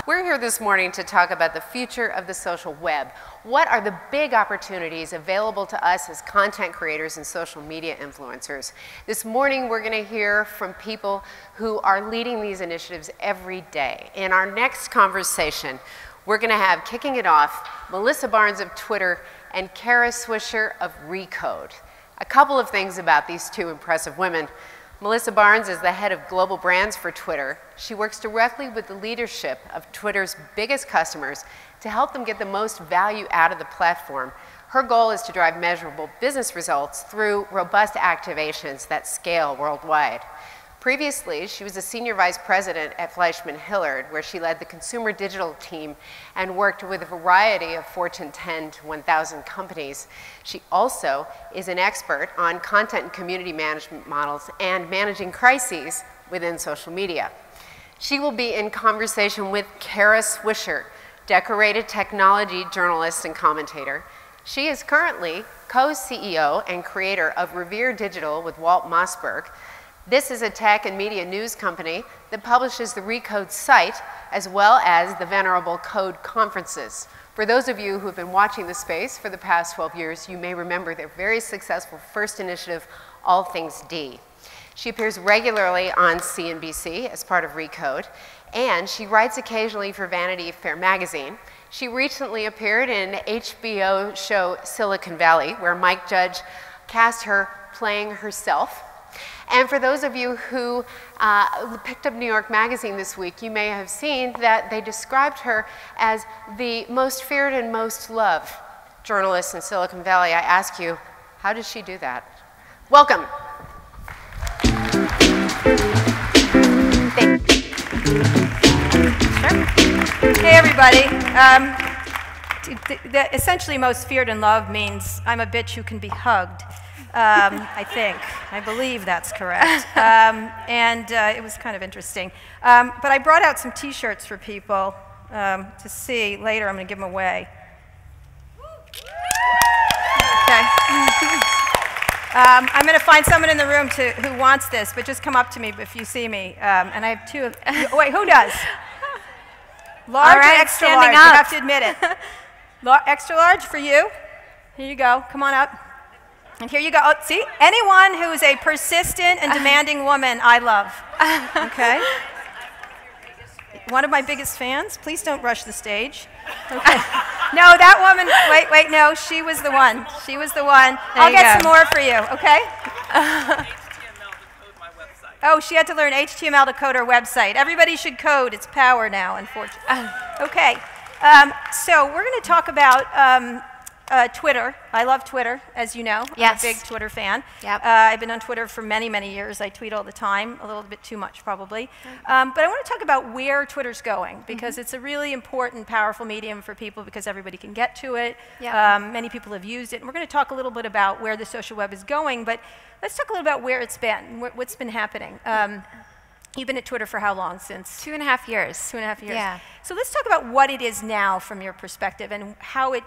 We're here this morning to talk about the future of the social web. What are the big opportunities available to us as content creators and social media influencers? This morning, we're going to hear from people who are leading these initiatives every day. In our next conversation, we're going to have, kicking it off, Melissa Barnes of Twitter and Kara Swisher of Recode. A couple of things about these two impressive women. Melissa Barnes is the head of global brands for Twitter. She works directly with the leadership of Twitter's biggest customers to help them get the most value out of the platform. Her goal is to drive measurable business results through robust activations that scale worldwide. Previously, she was a senior vice president at Fleishman Hillard, where she led the consumer digital team and worked with a variety of Fortune 10 to 1,000 companies. She also is an expert on content and community management models and managing crises within social media. She will be in conversation with Kara Swisher, decorated technology journalist and commentator. She is currently co-CEO and creator of Revere Digital with Walt Mossberg. This is a tech and media news company that publishes the Recode site as well as the venerable Code conferences. For those of you who have been watching the space for the past 12 years, you may remember their very successful first initiative, All Things D. She appears regularly on CNBC as part of Recode, and she writes occasionally for Vanity Fair magazine. She recently appeared in HBO show Silicon Valley, where Mike Judge cast her playing herself. And for those of you who picked up New York Magazine this week, you may have seen that they described her as the most feared and most loved journalist in Silicon Valley. I ask you, how does she do that? Welcome. Sure. Hey, everybody. Essentially, most feared and loved means I'm a bitch who can be hugged. I think. I believe that's correct. It was kind of interesting. But I brought out some T-shirts for people to see later. I'm going to give them away. Okay. I'm going to find someone in the room who wants this, but just come up to me if you see me. And I have two of wait, who does? Large or extra large? You have to admit it. Extra large for you. Here you go. Come on up. And here you go. Oh, see? Anyone who is a persistent and demanding woman, I love. Okay? One of my biggest fans? Please don't rush the stage. Okay. No, that woman, wait, no, she was the one. She was the one. I'll get some more for you, okay? Oh, she had to learn HTML to code her website. Everybody should code. It's power now, unfortunately. Okay. So we're going to talk about Twitter. I love Twitter, as you know. Yes. I'm a big Twitter fan. Yep. I've been on Twitter for many, many years. I tweet all the time, a little bit too much probably. But I want to talk about where Twitter's going, because it's a really important, powerful medium for people because everybody can get to it. Yep. Many people have used it. And we're going to talk a little bit about where the social web is going, but let's talk a little about where it's been, what's been happening. You've been at Twitter for how long? Since 2.5 years. 2.5 years. Yeah. So let's talk about what it is now from your perspective and how it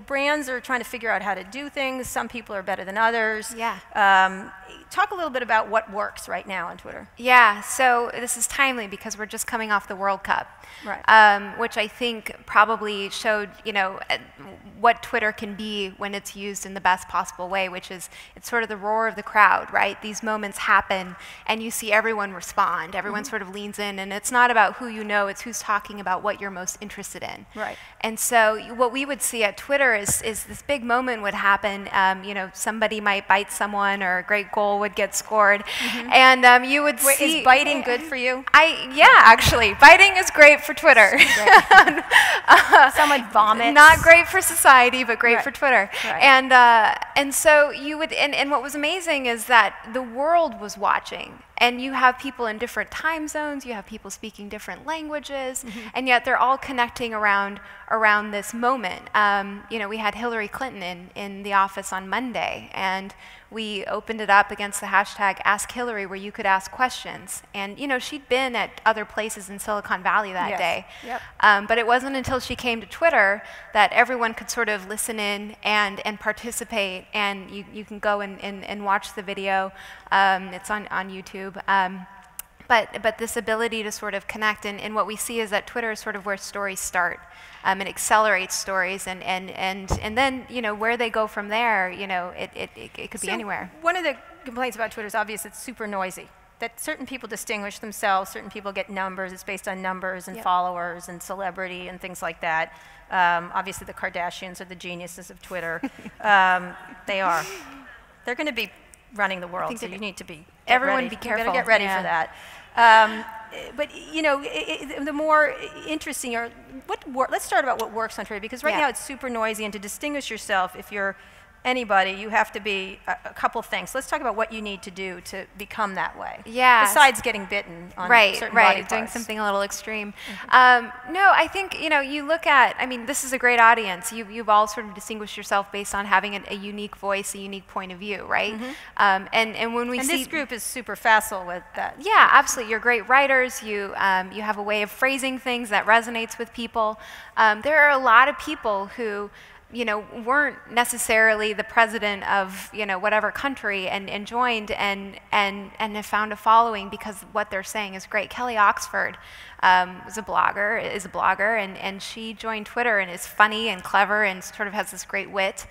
brands are trying to figure out how to do things. Some people are better than others. Yeah. Talk a little bit about what works right now on Twitter. Yeah, so this is timely because we're just coming off the World Cup, right. Which I think probably showed, what Twitter can be when it's used in the best possible way, which is it's sort of the roar of the crowd, right? These moments happen, and you see everyone respond. Everyone sort of leans in, and it's not about who you know, it's who's talking about what you're most interested in. Right. And so what we would see at Twitter is this big moment would happen. Somebody might bite someone, or a great goal would get scored, and you would see. Is biting good for you? Yeah, actually, biting is great for Twitter. Someone vomits. Not great for society, but great for Twitter. Right. And so you would, and what was amazing is that the world was watching. And you have people in different time zones, you have people speaking different languages, and yet they're all connecting around this moment. We had Hillary Clinton in the office on Monday, and we opened it up against the hashtag Ask Hillary, where you could ask questions. And she'd been at other places in Silicon Valley that day. Yep. But it wasn't until she came to Twitter that everyone could sort of listen in and participate, and you can go and watch the video. It's on YouTube. But this ability to sort of connect, and what we see is that Twitter is sort of where stories start. It accelerates stories, and then, you know, where they go from there, you know, it could be anywhere. One of the complaints about Twitter is obvious, it's super noisy. That certain people distinguish themselves, certain people get numbers, it's based on numbers and followers and celebrity and things like that. Obviously the Kardashians are the geniuses of Twitter. They are. They're going to be running the world, so you need to be everyone be careful. You better get ready for that. But you know, the more interesting are let's start about what works on Twitter, because right now it's super noisy, and to distinguish yourself, if you're anybody, you have to be a couple things. Let's talk about what you need to do to become that way. Yeah. Besides getting bitten on certain body parts. Doing something a little extreme. No, I think, you know, you look at, I mean, this is a great audience. You've all sort of distinguished yourself based on having a unique voice, a unique point of view, right? And when we see this group is super facile with that. Yeah, absolutely. You're great writers. You have a way of phrasing things that resonates with people. There are a lot of people who, you know, weren't necessarily the president of, you know, whatever country and joined and have found a following because what they're saying is great. Kelly Oxford is a blogger, and she joined Twitter and is funny and clever and sort of has this great wit.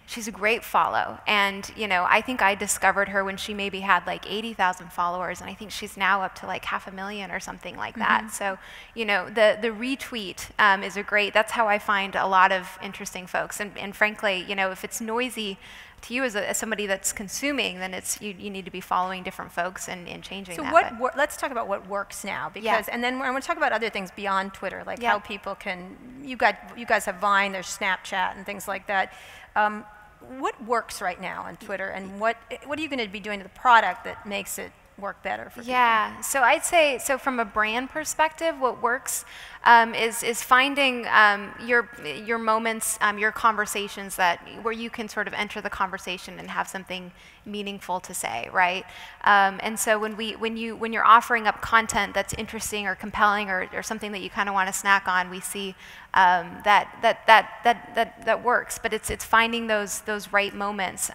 She's a great follow, and, you know, I think I discovered her when she maybe had like 80,000 followers, and I think she's now up to like 500,000 or something like that. So, you know, the retweet is a great, that's how I find a lot of interesting folks, and frankly, you know, if it's noisy to you as somebody that's consuming, then it's you need to be following different folks and changing that. So let's talk about what works now, because and then I want to talk about other things beyond Twitter, like how people can. You guys have Vine, there's Snapchat and things like that. What works right now on Twitter, and what are you going to be doing to the product that makes it work better for people? Yeah, so I'd say, so from a brand perspective, what works is finding your moments, your conversations where you can sort of enter the conversation and have something meaningful to say, right? And so when you're offering up content that's interesting or compelling or something that you kind of want to snack on, we see that works. But it's finding those right moments.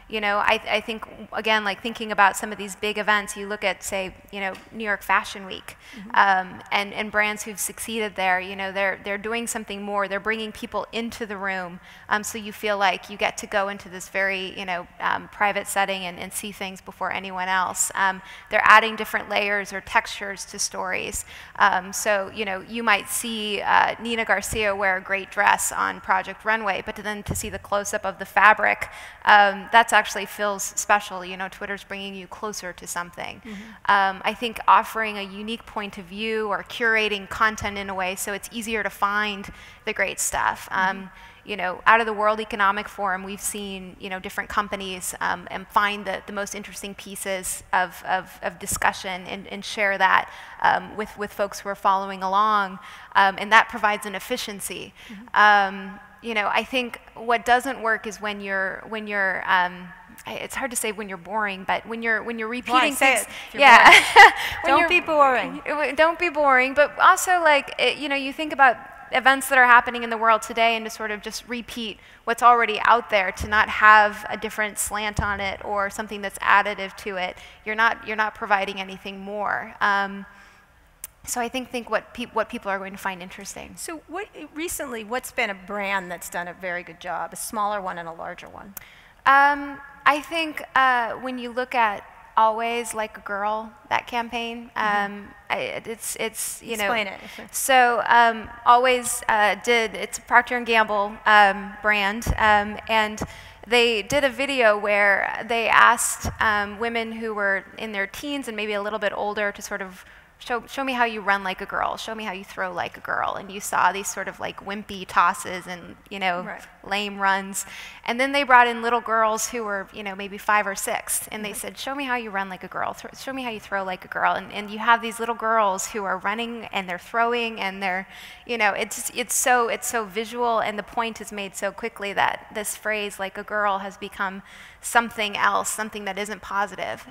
You know, I think, again, like thinking about some of these big events, you look at, say, you know, New York Fashion Week, and brands who've succeeded there, you know, they're doing something more. They're bringing people into the room, so you feel like you get to go into this very, you know, private setting and see things before anyone else. They're adding different layers or textures to stories. So, you know, you might see Nina Garcia wear a great dress on Project Runway, but then to see the close-up of the fabric, that's actually feels special. You know, Twitter's bringing you closer to something. I think offering a unique point of view or curating content in a way so it's easier to find the great stuff. You know, out of the World Economic Forum, we've seen, you know, different companies and find the most interesting pieces of discussion and share that with folks who are following along, and that provides an efficiency. You know, I think what doesn't work is when you're it's hard to say when you're boring, but when you're repeating things. Don't be boring. Don't be boring, but also, like, you know, you think about events that are happening in the world today, and to sort of just repeat what's already out there, to not have a different slant on it or something that's additive to it. You're not providing anything more. So I think what people are going to find interesting. So recently, what's been a brand that's done a very good job, a smaller one and a larger one? I think when you look at Always Like a Girl, that campaign, it's you know. Explain it. So Always it's a Procter & Gamble brand, and they did a video where they asked women who were in their teens and maybe a little bit older to sort of show me how you run like a girl, show me how you throw like a girl. And you saw these sort of like wimpy tosses and, you know, lame runs. And then they brought in little girls who were, you know, maybe 5 or 6, and they said, show me how you run like a girl, show me how you throw like a girl. And you have these little girls who are running and they're throwing and they're, you know, it's so visual, and the point is made so quickly that this phrase like a girl has become something else, something that isn't positive.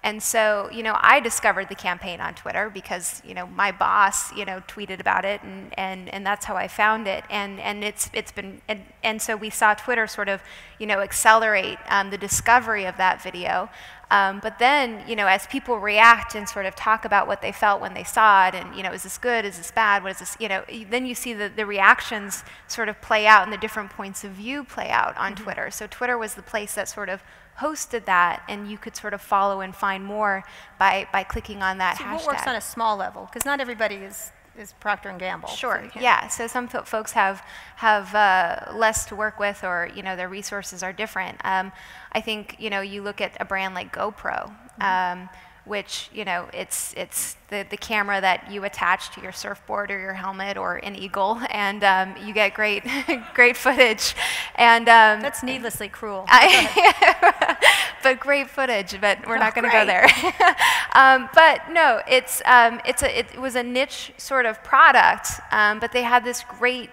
And so, you know, I discovered the campaign on Twitter because, you know, my boss, you know, tweeted about it, and that's how I found it. And it's been, and so we saw Twitter sort of, you know, accelerate the discovery of that video. But then, you know, as people react and sort of talk about what they felt when they saw it, and, you know, is this good, is this bad, what is this, you know, then you see the reactions sort of play out and the different points of view play out on Twitter. So Twitter was the place that sort of hosted that, and you could sort of follow and find more by clicking on that hashtag. So what works on a small level? Because not everybody is Procter & Gamble. Sure, so yeah. So some folks have less to work with, or, you know, their resources are different. I think, you know, you look at a brand like GoPro, which, you know, it's the camera that you attach to your surfboard or your helmet or an Eagle, and you get great great footage. And that's needlessly cruel. But great footage. But we're not going to go there. But no, it was a niche sort of product, but they had this great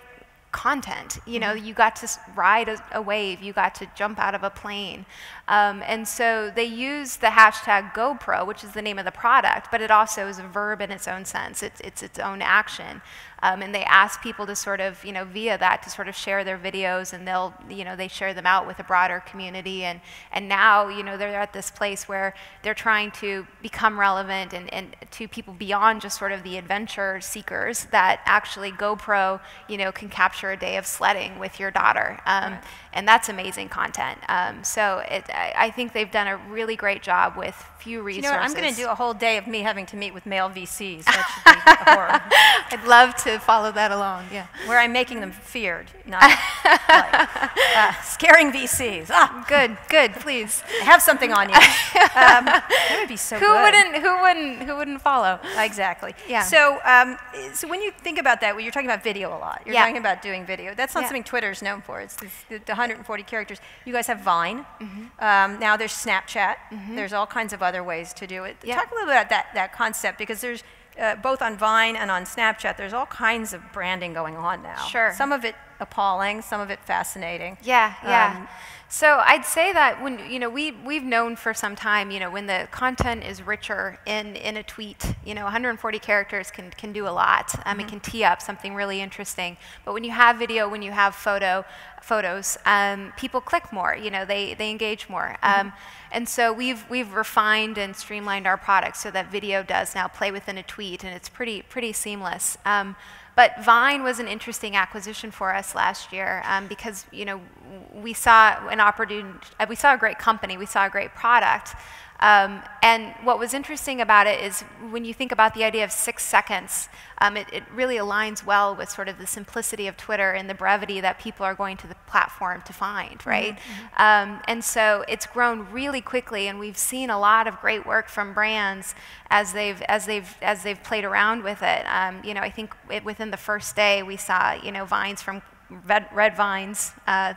content. You know, you got to ride a wave, you got to jump out of a plane. And so they use the hashtag GoPro, which is the name of the product, but it also is a verb in its own sense. It's its own action. And they ask people to sort of, you know, via that to sort of share their videos, and they'll, you know, they share them out with a broader community. And now, you know, they're at this place where they're trying to become relevant and to people beyond just sort of the adventure seekers, that actually GoPro, you know, can capture a day of sledding with your daughter. Right. And that's amazing content. So I think they've done a really great job with few resources. You know what, I'm going to do a whole day of me having to meet with male VCs. That should be a horror. I'd love to follow that along, yeah. Where I'm making them feared, not like, scaring VCs. Ah. Good, please. I have something on you. That would be so good. Who wouldn't follow? Exactly. Yeah. So, so when you think about that, well, you're talking about video a lot. You're talking about doing video. That's not something Twitter's known for. It's the 140 characters. You guys have Vine. Now there's Snapchat. There's all kinds of other ways to do it. Talk a little bit about that concept, because there's both on Vine and on Snapchat, there's all kinds of branding going on now. Sure. Some of it appalling, some of it fascinating. Yeah. So I'd say that when, you know, we've known for some time, you know, when the content is richer in a tweet, you know, 140 characters can do a lot. It can tee up something really interesting. But when you have video, when you have photos, people click more. You know, they engage more. And so we've refined and streamlined our product so that video does now play within a tweet, and it's pretty seamless. But Vine was an interesting acquisition for us last year, because, you know, we saw an opportunity, we saw a great company, we saw a great product. And what was interesting about it is when you think about the idea of 6 seconds, it really aligns well with sort of the simplicity of Twitter and the brevity that people are going to the platform to find, right? And so it's grown really quickly, and we've seen a lot of great work from brands as they've played around with it. You know, I think within the first day we saw, you know, vines from red vines, but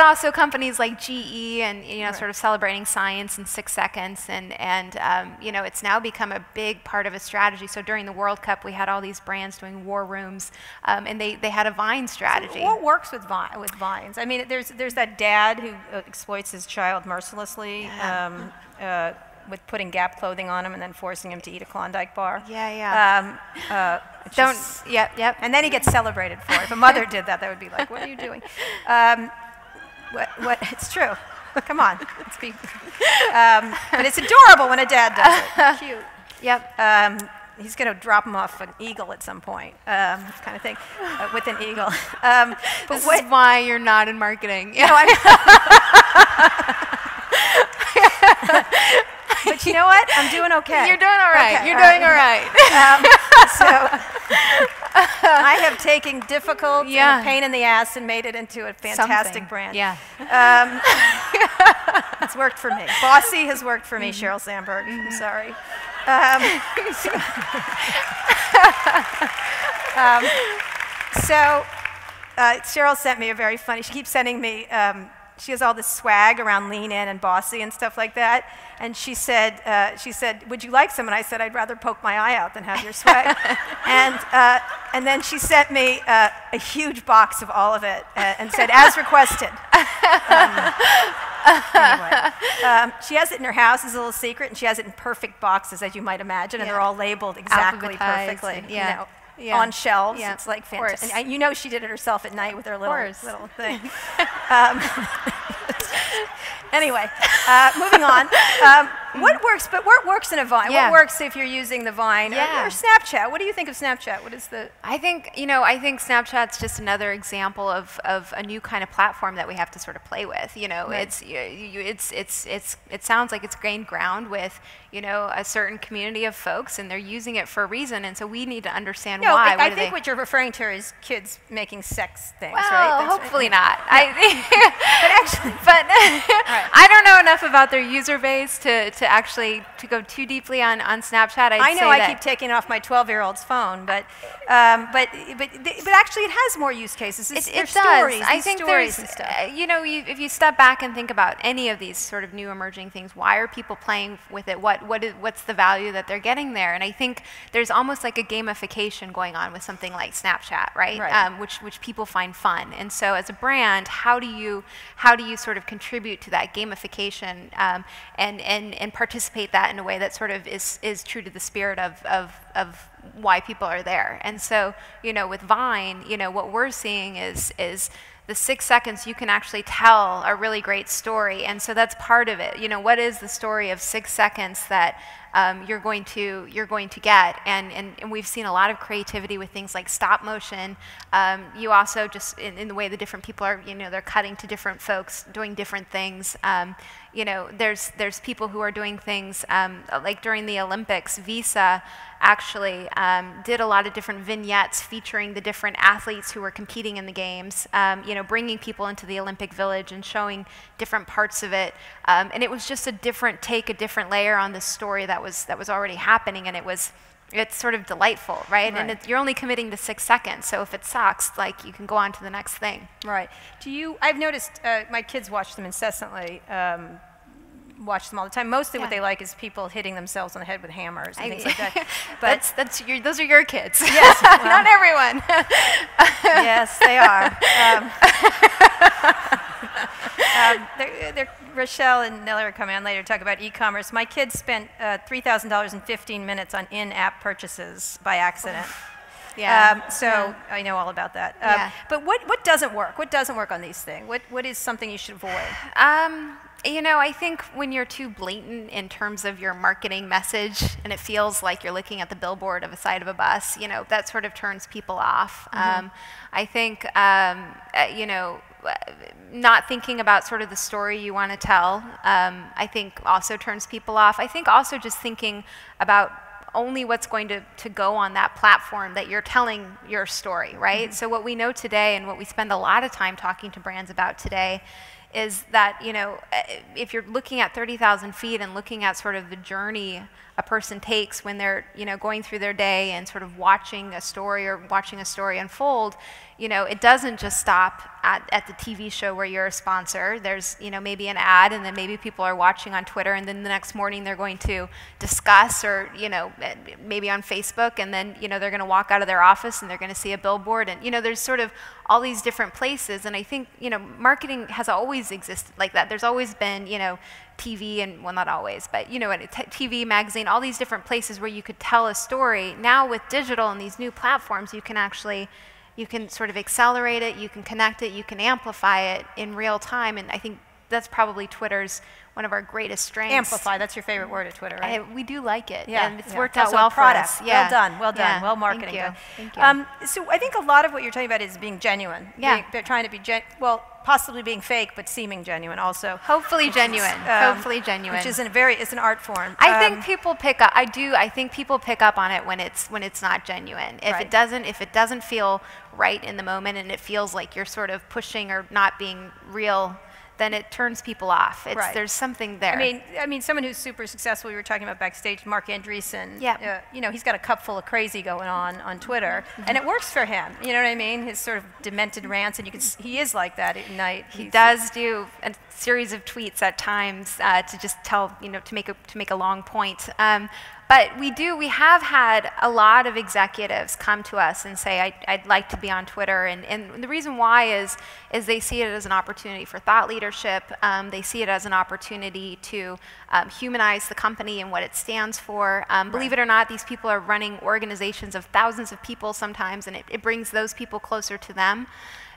also companies like GE and, you know, sort of celebrating science in 6 seconds, and you know, it's now become a big part of a strategy. So during the World Cup, we had all these brands doing war rooms, and they had a Vine strategy. So what works with vines? I mean, there's that dad who exploits his child mercilessly. With putting Gap clothing on him and then forcing him to eat a Klondike bar. Yep. And then he gets celebrated for it. If a mother did that, that would be like, what are you doing? It's true. Come on. But it's adorable when a dad does it. Cute. Yep. He's going to drop him off an eagle at some point, kind of thing, with an eagle. But this is why you're not in marketing. No, but you know what? I'm doing okay. You're doing all right. You're doing all right. So I have taken difficult and a pain in the ass and made it into a fantastic brand. Yeah. It's worked for me. Bossy has worked for me, Sheryl Sandberg. I'm sorry. Sheryl sent me a very funny, she keeps sending me, she has all this swag around Lean In and Bossy and stuff like that. And she said, would you like some? And I said, I'd rather poke my eye out than have your swag. And then she sent me a huge box of all of it and said, as requested. Anyway, she has it in her house as a little secret, and she has it in perfect boxes, as you might imagine, and they're all labeled exactly perfectly. You know. Yeah. On shelves. Yeah. It's like fantastic. And you know she did it herself at night with her little thing. Anyway, moving on. What works in a Vine? Yeah. What works if you're using the Vine or Snapchat? What do you think of Snapchat? What is the? I think Snapchat's just another example of a new kind of platform that we have to sort of play with. Right. It sounds like it's gained ground with a certain community of folks, and they're using it for a reason, and so we need to understand why. I think what you're referring to is kids making sex things, well, right? Hopefully not. But right. I don't know enough about their user base to actually go too deeply on Snapchat. I know I keep taking off my 12-year-old's phone, but actually it has more use cases. It does. Stories, I think stories and stuff. If you step back and think about any of these sort of new emerging things, why are people playing with it? What's the value that they're getting there? And I think there's almost like a gamification going on with something like Snapchat, right? Which people find fun. And so as a brand, how do you sort of contribute to that gamification and participate that in a way that sort of is true to the spirit of why people are there? And so with Vine, what we're seeing is the 6 seconds you can actually tell a really great story, and so that's part of it. What is the story of 6 seconds that you're going to get? And we've seen a lot of creativity with things like stop motion. You also just in the way the different people are, they're cutting to different folks doing different things. There's people who are doing things like during the Olympics. Visa actually did a lot of different vignettes featuring the different athletes who were competing in the games, bringing people into the Olympic Village and showing different parts of it. And it was just a different take, a different layer on this story that was already happening, and it's sort of delightful, right? And you're only committing to 6 seconds, so if it sucks, like, you can go on to the next thing. Right. I've noticed my kids watch them incessantly. Watch them all the time. Mostly what they like is people hitting themselves on the head with hammers and things like that. But those are your kids. Yes. Well, not everyone. Yes, they are. Rochelle and Nellie are coming on later to talk about e-commerce. My kids spent $3,000 in 15 minutes on in-app purchases by accident. So I know all about that. But what doesn't work? What doesn't work on these things? What is something you should avoid? I think when you're too blatant in terms of your marketing message and it feels like you're looking at the billboard of a side of a bus, that sort of turns people off. I think, not thinking about sort of the story you want to tell, I think also turns people off. I think also just thinking about only what's going to go on that platform that you're telling your story, right? So what we know today and what we spend a lot of time talking to brands about today is that, if you're looking at 30,000 feet and looking at sort of the journey a person takes when they're, going through their day and sort of watching a story unfold, it doesn't just stop at the TV show where you're a sponsor. There's, maybe an ad, and then maybe people are watching on Twitter, and then the next morning they're going to discuss, or, maybe on Facebook, and then, they're going to walk out of their office and they're going to see a billboard, and, there's sort of all these different places. And I think, marketing has always existed like that. There's always been, TV, and, well, not always, but, TV, magazine, all these different places where you could tell a story. Now with digital and these new platforms, you can sort of accelerate it, you can connect it, you can amplify it in real time, and I think that's probably Twitter's one of our greatest strengths. Amplify, that's your favorite word at Twitter, right? We do like it, yeah, and it's worked out well for us. Yeah. Well done, well marketing. Thank you. So I think a lot of what you're talking about is being genuine. They're trying to be, possibly being fake, but seeming genuine also. Hopefully genuine. Hopefully genuine. Which is it's an art form. I think people pick up. I think people pick up on it when it's not genuine. If it doesn't feel right in the moment, and it feels like you're sort of pushing or not being real, then it turns people off. There's something there. I mean, someone who's super successful. We were talking about backstage, Mark Andreessen. He's got a cup full of crazy going on Twitter, and it works for him. You know what I mean? His sort of demented rants, and he is like that at night. He does do a series of tweets at times to just tell, to make a long point. But we have had a lot of executives come to us and say, I'd like to be on Twitter. And the reason why is they see it as an opportunity for thought leadership. They see it as an opportunity to humanize the company and what it stands for. Believe it or not, these people are running organizations of thousands of people sometimes, and it brings those people closer to them.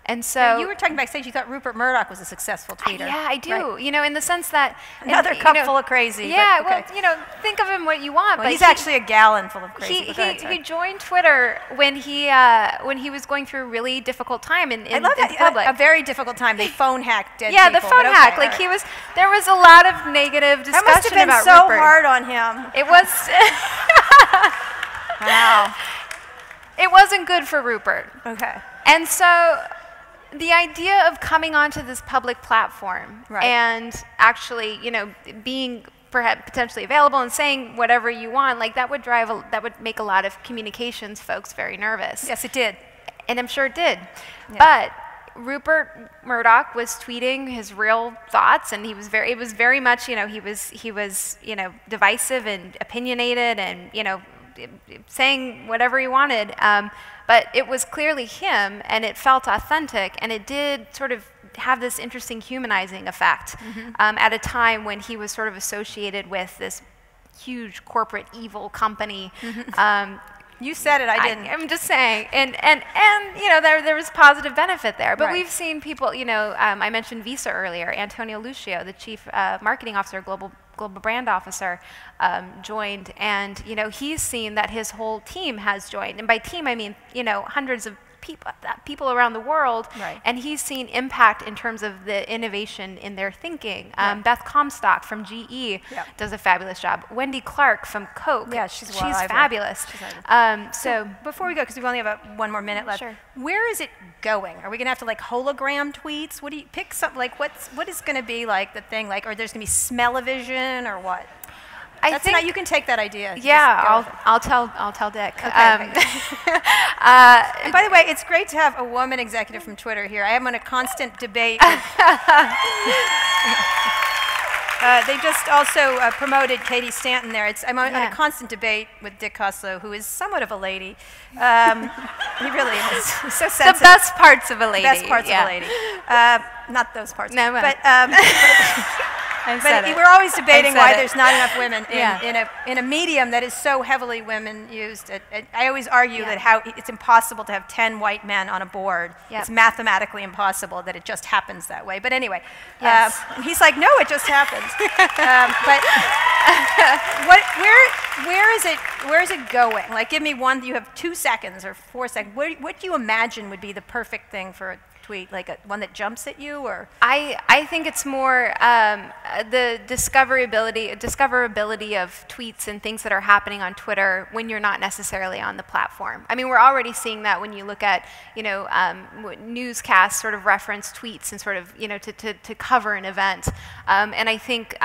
And so now, you were talking backstage. You thought Rupert Murdoch was a successful tweeter. Yeah, I do. Right. You know, in the sense that another cup full of crazy. Yeah, but, okay. well, you know, think of him what you want. Well, but he's actually a gallon full of crazy. He joined Twitter when he was going through a really difficult time in I love the public. A very difficult time. They phone hacked dead yeah, people. The phone hack. Like there was a lot of negative discussion about Rupert. That must have been so hard on him. It was. Wow. It wasn't good for Rupert. Okay. And so the idea of coming onto this public platform and actually, you know, being perhaps potentially available and saying whatever you want, like that would make a lot of communications folks very nervous. Yes, it did. And I'm sure it did. Yeah. But Rupert Murdoch was tweeting his real thoughts, and it was very much, you know, he was, you know, divisive and opinionated and, you know, saying whatever he wanted. But it was clearly him, and it felt authentic, and it did sort of have this interesting humanizing effect at a time when he was sort of associated with this huge corporate evil company. You said it, I didn't. I'm just saying, and you know, there was positive benefit there. But we've seen people, you know, I mentioned Visa earlier. Antonio Lucio, the chief marketing officer, global brand officer, joined, and you know, he's seen that his whole team has joined, and by team I mean, you know, hundreds of people around the world, and he's seen impact in terms of the innovation in their thinking. Beth Comstock from GE does a fabulous job. Wendy Clark from Coke, she's fabulous. So before we go, because we only have one more minute left, where is it going? Are we going to have to like hologram tweets? What do you pick something like? What is going to be like the thing? Like, or there's going to be smell-o-vision or what? I think you can take that idea. Yeah, I'll tell Dick. Okay, and by the way, it's great to have a woman executive from Twitter here. I am on a constant debate. They just also promoted Katie Stanton there. I'm on a constant debate with Dick Costlow, who is somewhat of a lady. He really is. He's so sensitive. The best parts of a lady. Best parts of a lady. Not those parts. No, but we're always debating why there's not enough women in a medium that is so heavily women used. I always argue that how it's impossible to have 10 white men on a board. It's mathematically impossible that it just happens that way. But anyway, and he's like, no, it just happens. But where is it going? Like, give me one. You have 2 seconds or 4 seconds. What do you imagine would be the perfect thing for a tweet, like one that jumps at you, or? I think it's more the discoverability of tweets and things that are happening on Twitter when you're not necessarily on the platform. I mean, we're already seeing that when you look at, you know, newscasts sort of reference tweets and sort of, you know, to cover an event. And I think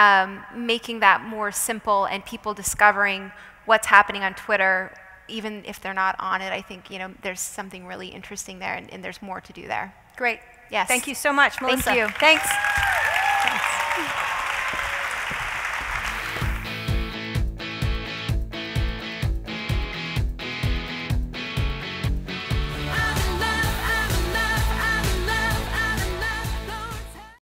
making that more simple and people discovering what's happening on Twitter, even if they're not on it, I think, you know, there's something really interesting there, and there's more to do there. Great. Yes. Thank you so much, Melissa. Thank you. Thanks.